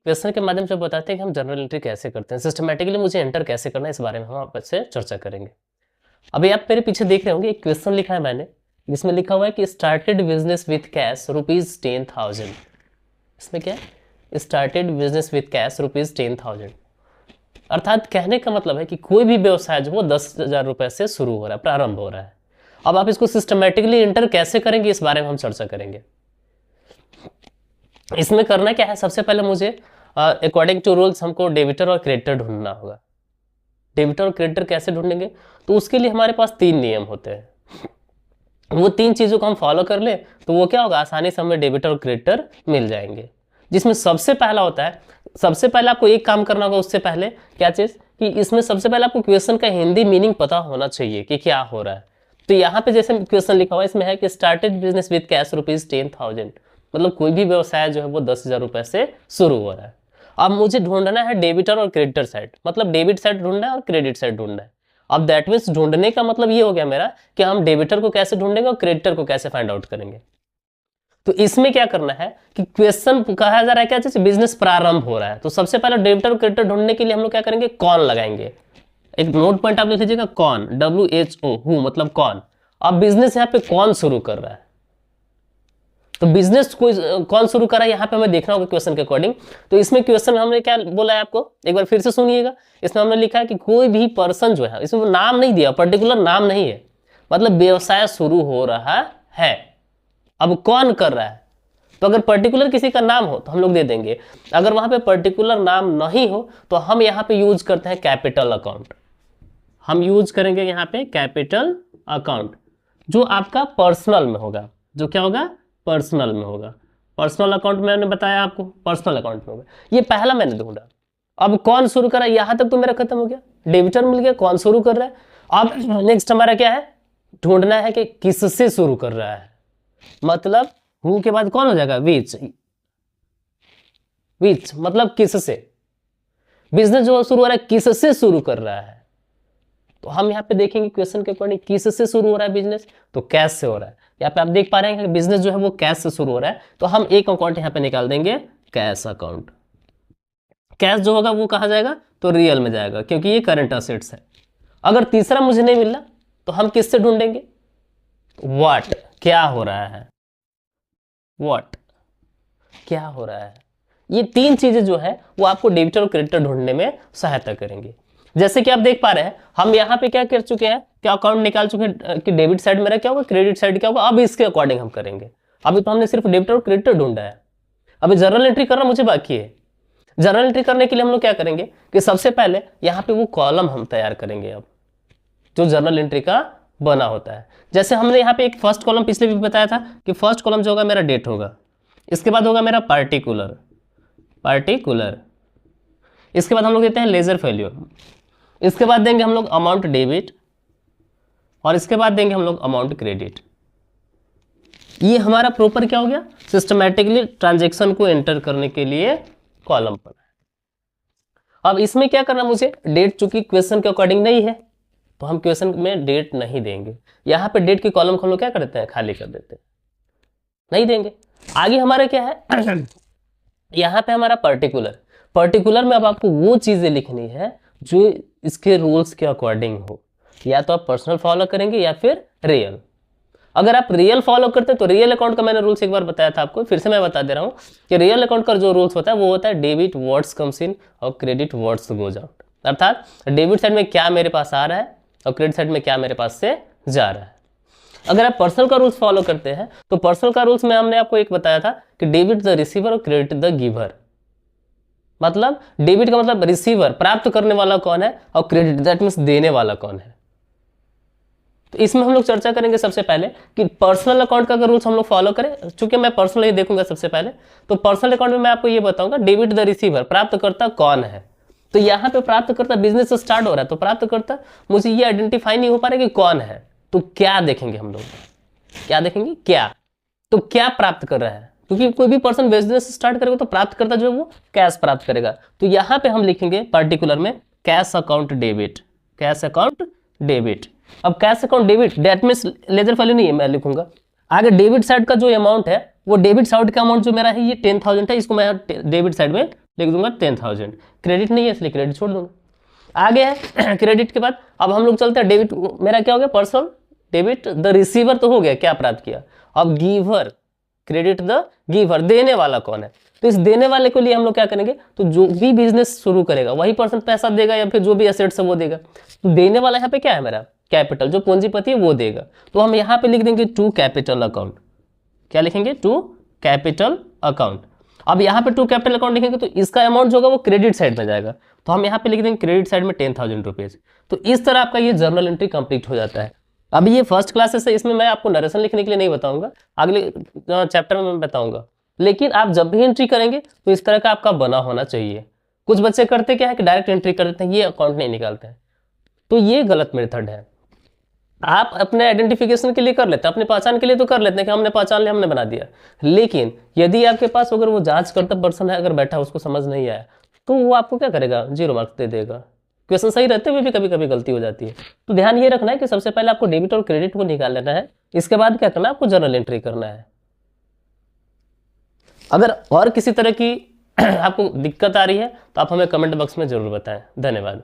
Question के माध्यम से बताते हैं कि हम जर्नल एंट्री कैसे करते हैं, सिस्टमेटिकली मुझे एंटर कैसे करना है, इस बारे में हम आपसे चर्चा करेंगे। अभी आप मेरे पीछे देख रहे होंगे एक क्वेश्चन लिखा है मैंने, जिसमें लिखा हुआ है कि स्टार्टेड बिजनेस विथ कैश ₹10,000। इसमें क्या है, स्टार्टेड बिजनेस विथ कैश ₹10,000। अर्थात कहने का मतलब है कि कोई भी व्यवसाय जो वो 10,000 रुपए से शुरू हो रहा है, प्रारंभ हो रहा है। अब आप इसको सिस्टमेटिकली एंटर कैसे करेंगे, इस बारे में हम चर्चा करेंगे। इसमें करना क्या है, सबसे पहले मुझे अकॉर्डिंग टू रूल्स हमको डेबिटर और क्रेडिटर ढूंढना होगा। डेबिटर और क्रेडिटर कैसे ढूंढेंगे, तो उसके लिए हमारे पास 3 नियम होते हैं। वो 3 चीजों को हम फॉलो कर ले तो वो क्या होगा, आसानी से हमें डेबिटर और क्रेडिटर मिल जाएंगे। जिसमें सबसे पहला होता है, सबसे पहले आपको एक काम करना होगा उससे पहले, क्या चीज कि इसमें सबसे पहले आपको क्वेश्चन का हिंदी मीनिंग पता होना चाहिए कि क्या हो रहा है। तो यहाँ पे जैसे क्वेश्चन लिखा हुआ है, इसमें है कि स्टार्टेड बिजनेस विद कैश ₹10,000, मतलब कोई भी व्यवसाय जो है वो 10,000 रुपए से शुरू हो रहा है। अब मुझे ढूंढना है डेबिटर और क्रेडिटर साइड, मतलब डेबिट साइड ढूंढना है और क्रेडिट साइड ढूंढना है। अब दैट मीन्स ढूंढने का मतलब ये हो गया मेरा कि हम डेबिटर को कैसे ढूंढेंगे और क्रेडिटर को कैसे फाइंड आउट करेंगे। तो इसमें क्या करना है कि क्वेश्चन कहा जा रहा है क्या चीज, बिजनेस प्रारंभ हो रहा है। तो सबसे पहले डेबिटर और क्रेडिटर ढूंढने के लिए हम लोग क्या करेंगे, कौन लगाएंगे। एक नोट पॉइंट आप लिख लीजिएगा, कौन, WHO, हु मतलब कौन। अब बिजनेस यहाँ पे कौन शुरू कर रहा है, तो बिजनेस कोई कौन शुरू करा है यहाँ पे हमें देखना होगा क्वेश्चन के अकॉर्डिंग। तो इसमें क्वेश्चन में हमने क्या बोला है आपको, एक बार फिर से सुनिएगा। इसमें हमने लिखा है कि कोई भी पर्सन जो है, इसमें नाम नहीं दिया, पर्टिकुलर नाम नहीं है, मतलब व्यवसाय शुरू हो रहा है। अब कौन कर रहा है, तो अगर पर्टिकुलर किसी का नाम हो तो हम लोग दे देंगे, अगर वहां पे पर्टिकुलर नाम नहीं हो तो हम यहाँ पे यूज करते हैं कैपिटल अकाउंट। हम यूज करेंगे यहाँ पे कैपिटल अकाउंट, जो आपका पर्सनल में होगा। जो क्या होगा, पर्सनल में होगा। पर्सनल अकाउंट मैंने बताया आपको, पर्सनल अकाउंट में होगा। ये पहला मैंने ढूंढा। अब कौन शुरू करा, यहां तक तो मेरा खत्म हो गया, डेबिटर मिल गया, कौन शुरू कर रहा है। अब नेक्स्ट हमारा क्या है, ढूंढना है कि किससे शुरू कर रहा है, मतलब हु के बाद कौन हो जाएगा, विच। विच मतलब किससे, बिजनेस जो शुरू हो रहा है किससे शुरू कर रहा है। तो हम यहाँ पे देखेंगे क्वेश्चन के अकॉर्डिंग किससे शुरू हो रहा है बिजनेस, तो कैश से हो रहा है। यहाँ पे आप देख पा रहे हैं कि बिजनेस जो है वो कैश से शुरू हो रहा है, तो हम एक अकाउंट यहाँ पे निकाल देंगे, कैश अकाउंट। कैश जो होगा वो कहाँ जाएगा, तो रियल में जाएगा, क्योंकि ये करंट असेट्स है। अगर तीसरा मुझे नहीं मिल रहा तो हम किससे ढूंढेंगे, व्हाट, क्या हो रहा है, व्हाट, क्या हो रहा है। ये 3 चीजें जो है वो आपको डेबिटर और क्रेडिटर ढूंढने में सहायता करेंगे। जैसे कि आप देख पा रहे हैं, हम यहाँ पे क्या कर चुके हैं, क्या अकाउंट निकाल चुके हैं कि डेबिट साइड मेरा क्या होगा, क्रेडिट साइड क्या होगा। अब इसके अकॉर्डिंग हम करेंगे। अभी तो हमने सिर्फ डेबिटर और क्रेडिटर ढूंढा है, अभी जर्नल एंट्री करना मुझे बाकी है। जर्नल एंट्री करने के लिए हम लोग क्या करेंगे कि सबसे पहले यहाँ पे वो कॉलम हम तैयार करेंगे, अब जो जर्नल एंट्री का बना होता है। जैसे हमने यहाँ पे एक फर्स्ट कॉलम पिछले भी बताया था कि फर्स्ट कॉलम जो होगा मेरा डेट होगा, इसके बाद होगा मेरा पार्टिकुलर, पार्टिकुलर, इसके बाद हम लोग देते हैं लेजर फेल्यूर, इसके बाद देंगे हम लोग अमाउंट डेबिट, और इसके बाद देंगे हम लोग अमाउंट क्रेडिट। ये हमारा प्रॉपर क्या हो गया, सिस्टमैटिकली ट्रांजैक्शन को एंटर करने के लिए कॉलम पर। अब इसमें क्या करना मुझे, डेट चूंकि क्वेश्चन के अकॉर्डिंग नहीं है तो हम क्वेश्चन में डेट नहीं देंगे। यहां पे डेट की कॉलम को हम लोग क्या कर देते हैं, खाली कर देते हैं, नहीं देंगे। आगे हमारा क्या है, यहां पे हमारा पर्टिकुलर। पर्टिकुलर में अब आपको वो चीजें लिखनी है जो इसके रूल्स के अकॉर्डिंग हो, या तो आप पर्सनल फॉलो करेंगे या फिर रियल। अगर आप रियल फॉलो करते हैं तो रियल अकाउंट का मैंने रूल्स एक बार बताया था आपको, फिर से मैं बता दे रहा हूं कि रियल अकाउंट का जो रूल्स होता है वो होता है डेबिट वर्ड्स कम्स इन और क्रेडिट वर्ड्स गोज आउट। अर्थात डेबिट साइड में क्या मेरे पास आ रहा है और क्रेडिट साइड में क्या मेरे पास से जा रहा है। अगर आप पर्सनल का रूल्स फॉलो करते हैं तो पर्सनल का रूल्स में हमने आपको एक बताया था कि डेबिट द रिसीवर और क्रेडिट द गिवर। मतलब डेबिट का मतलब रिसीवर, प्राप्त करने वाला कौन है, और क्रेडिट दैट मींस देने वाला कौन है। तो इसमें हम लोग चर्चा करेंगे सबसे पहले कि पर्सनल अकाउंट का अगर रूल्स हम लोग फॉलो करें, चूंकि मैं पर्सनल ही देखूंगा सबसे पहले, तो पर्सनल अकाउंट में मैं आपको ये बताऊंगा डेबिट द रिसीवर, प्राप्तकर्ता कौन है। तो यहाँ पे प्राप्तकर्ता बिजनेस स्टार्ट हो रहा है, तो प्राप्तकर्ता मुझे ये आइडेंटिफाई नहीं हो पा रहा है कि कौन है। तो क्या देखेंगे हम लोग, क्या देखेंगे, क्या, तो क्या प्राप्त कर रहा है, क्योंकि कोई भी पर्सन बिजनेस स्टार्ट करेगा तो प्राप्त करता जो है वो कैश प्राप्त करेगा। तो यहाँ पे हम लिखेंगे पर्टिकुलर में cash account debit, cash account debit. अब cash account debit that means ledger value नहीं है, मैं लिखूंगा आगे डेबिट साइड का जो अमाउंट है वो डेबिट साइड का अमाउंट जो मेरा है ये 10,000 है, इसको मैं डेबिट साइड में लिख दूंगा 10,000। क्रेडिट नहीं है इसलिए क्रेडिट छोड़ दूंगा। आगे है क्रेडिट के बाद अब हम लोग चलते हैं डेबिट। मेरा क्या हो गया, पर्सनल डेबिट, द रिसीवर तो हो गया, क्या प्राप्त किया। अब गिवर, क्रेडिट द गिवर, देने वाला कौन है। तो इस देने वाले के लिए हम लोग क्या करेंगे, तो जो भी बिजनेस शुरू करेगा वही पर्सन पैसा देगा या फिर जो भी एसेट्स है वो देगा। तो देने वाला यहाँ पे क्या है मेरा, कैपिटल, जो पूंजीपति है वो देगा। तो हम यहाँ पे लिख देंगे टू कैपिटल अकाउंट। क्या लिखेंगे, टू कैपिटल अकाउंट। अब यहाँ पे टू कैपिटल अकाउंट लिखेंगे तो इसका अमाउंट जो होगा वो क्रेडिट साइड में जाएगा। तो हम यहाँ पे लिख देंगे क्रेडिट साइड में 10,000 रुपीज। तो इस तरह आपका ये जर्नल एंट्री कंप्लीट हो जाता है। अब ये फर्स्ट क्लासेस है, इसमें मैं आपको नरेशन लिखने के लिए नहीं बताऊंगा, अगले चैप्टर में मैं बताऊंगा। लेकिन आप जब भी एंट्री करेंगे तो इस तरह का आपका बना होना चाहिए। कुछ बच्चे करते क्या है कि डायरेक्ट एंट्री कर देते हैं, ये अकाउंट नहीं निकालते हैं, तो ये गलत मेथड है। आप अपने आइडेंटिफिकेशन के लिए कर लेते हैं, अपनी पहचान के लिए तो कर लेते हैं कि हमने पहचान लिया, हमने बना दिया। लेकिन यदि आपके पास अगर वो जांच करता पर्सन है, अगर बैठा उसको समझ नहीं आया, तो वो आपको क्या करेगा, 0 मार्क्स दे देगा। क्वेश्चन सही रहते हुए भी कभी कभी गलती हो जाती है। तो ध्यान ये रखना है कि सबसे पहले आपको डेबिट और क्रेडिट को निकाल लेना है, इसके बाद क्या करना है, आपको जर्नल एंट्री करना है। अगर और किसी तरह की आपको दिक्कत आ रही है तो आप हमें कमेंट बॉक्स में जरूर बताएं। धन्यवाद।